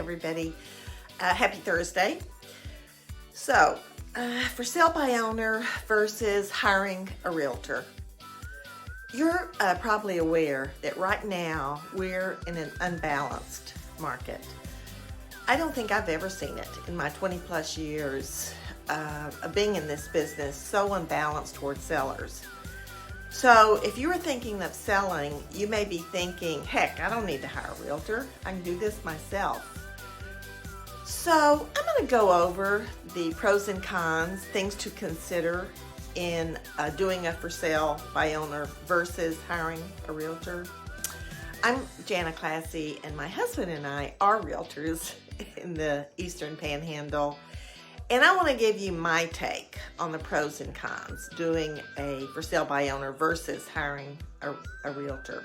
everybody. Happy Thursday. So, for sale by owner versus hiring a realtor. You're probably aware that right now we're in an unbalanced market. I don't think I've ever seen it in my 20 plus years of being in this business, so unbalanced towards sellers. So if you were thinking of selling, you may be thinking, heck, I don't need to hire a realtor. I can do this myself. So I'm going to go over the pros and cons, things to consider in doing a for sale by owner versus hiring a realtor. I'm Jana Classy, and my husband and I are realtors in the Eastern Panhandle. And I want to give you my take on the pros and cons doing a for sale by owner versus hiring a realtor.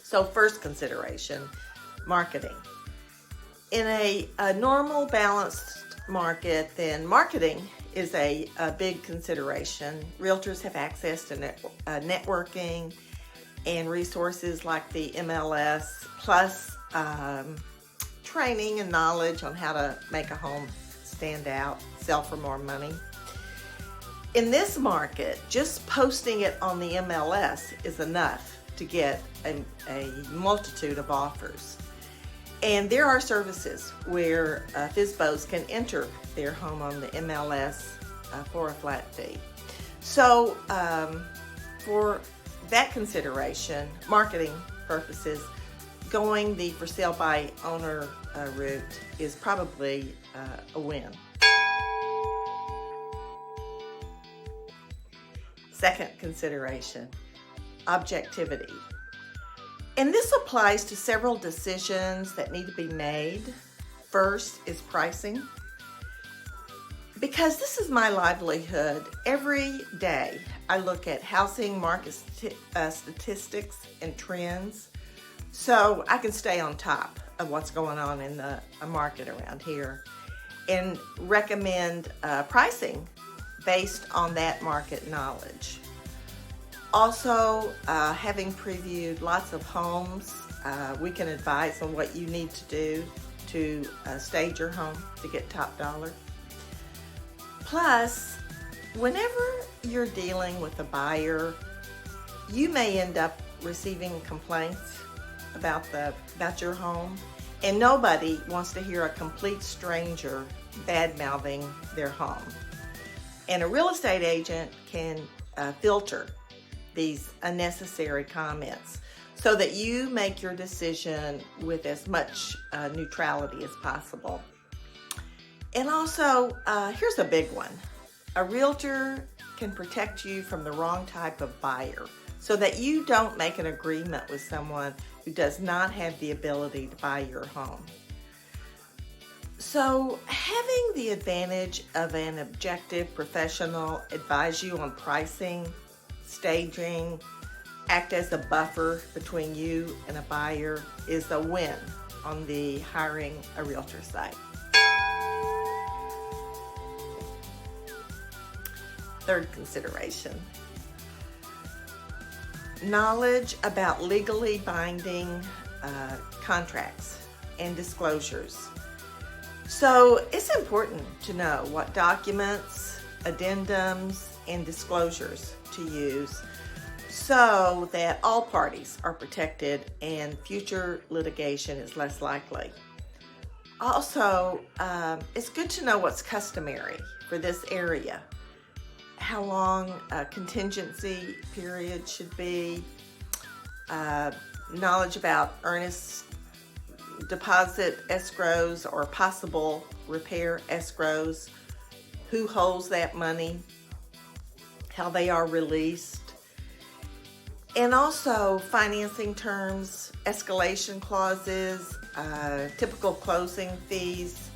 So first consideration, marketing. In a normal balanced market, then marketing is a big consideration. Realtors have access to networking and resources like the MLS, plus training and knowledge on how to make a home stand out, sell for more money. In this market, just posting it on the MLS is enough to get a multitude of offers. And there are services where Fsbos can enter their home on the MLS for a flat fee. So for that consideration, marketing purposes, going the for sale by owner route is probably a win. Second consideration, objectivity. And this applies to several decisions that need to be made. First is pricing. Because this is my livelihood, every day I look at housing market statistics and trends so I can stay on top of what's going on in the market around here and recommend pricing based on that market knowledge. Also, having previewed lots of homes, we can advise on what you need to do to stage your home to get top dollar. Plus, whenever you're dealing with a buyer, you may end up receiving complaints about your home, and nobody wants to hear a complete stranger bad-mouthing their home. And a real estate agent can filter these unnecessary comments so that you make your decision with as much neutrality as possible. And also, here's a big one. A realtor can protect you from the wrong type of buyer so that you don't make an agreement with someone who does not have the ability to buy your home. So having the advantage of an objective professional advise you on pricing, staging, act as a buffer between you and a buyer is a win on the hiring a realtor side. Third consideration, knowledge about legally binding contracts and disclosures. So it's important to know what documents, addendums, and disclosures to use so that all parties are protected and future litigation is less likely. Also, it's good to know what's customary for this area, how long a contingency period should be, knowledge about earnest deposit escrows or possible repair escrows, who holds that money, how they are released, and also financing terms, escalation clauses, typical closing fees.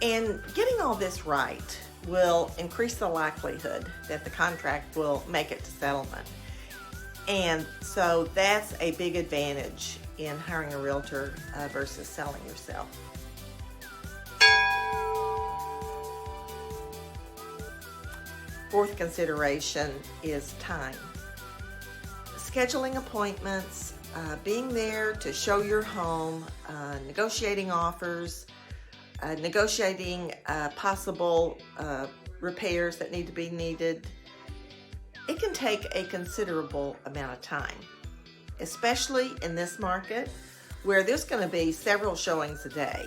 And getting all this right will increase the likelihood that the contract will make it to settlement. And so that's a big advantage in hiring a realtor versus selling yourself. Fourth consideration is time. Scheduling appointments being there to show your home, negotiating offers, negotiating possible repairs that need to be needed. It can take a considerable amount of time, especially in this market where there's going to be several showings a day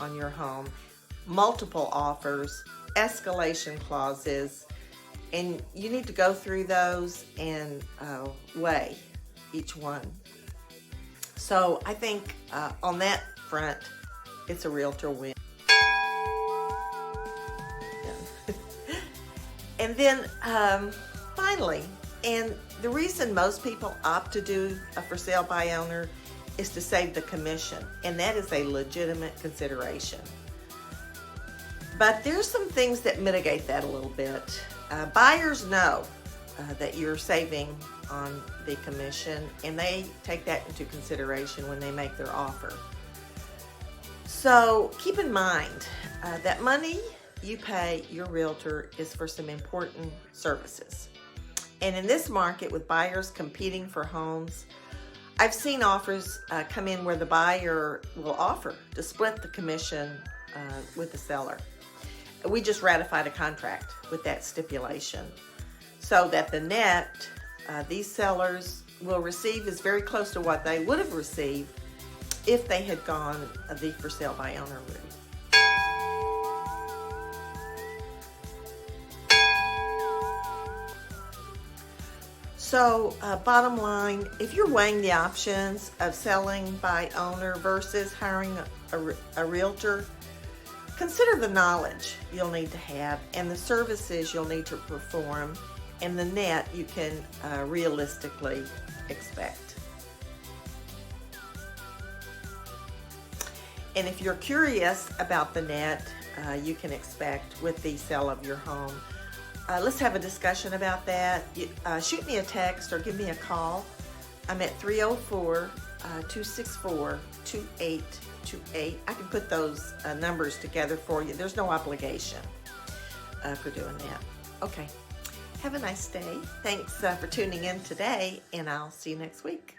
on your home, multiple offers, escalation clauses, and you need to go through those and weigh each one. So I think on that front, it's a realtor win. And then finally, and the reason most people opt to do a for sale by owner is to save the commission, and that is a legitimate consideration. But there's some things that mitigate that a little bit. Buyers know that you're saving on the commission, and they take that into consideration when they make their offer. So keep in mind that money you pay your realtor is for some important services. And in this market with buyers competing for homes, I've seen offers come in where the buyer will offer to split the commission with the seller. We just ratified a contract with that stipulation so that the net these sellers will receive is very close to what they would have received if they had gone the for sale by owner route. So bottom line, if you're weighing the options of selling by owner versus hiring a realtor, consider the knowledge you'll need to have and the services you'll need to perform and the net you can realistically expect. And if you're curious about the net you can expect with the sale of your home, let's have a discussion about that. Shoot me a text or give me a call. I'm at 304-264-2828. I can put those numbers together for you. There's no obligation for doing that. Okay. Have a nice day. Thanks for tuning in today, and I'll see you next week.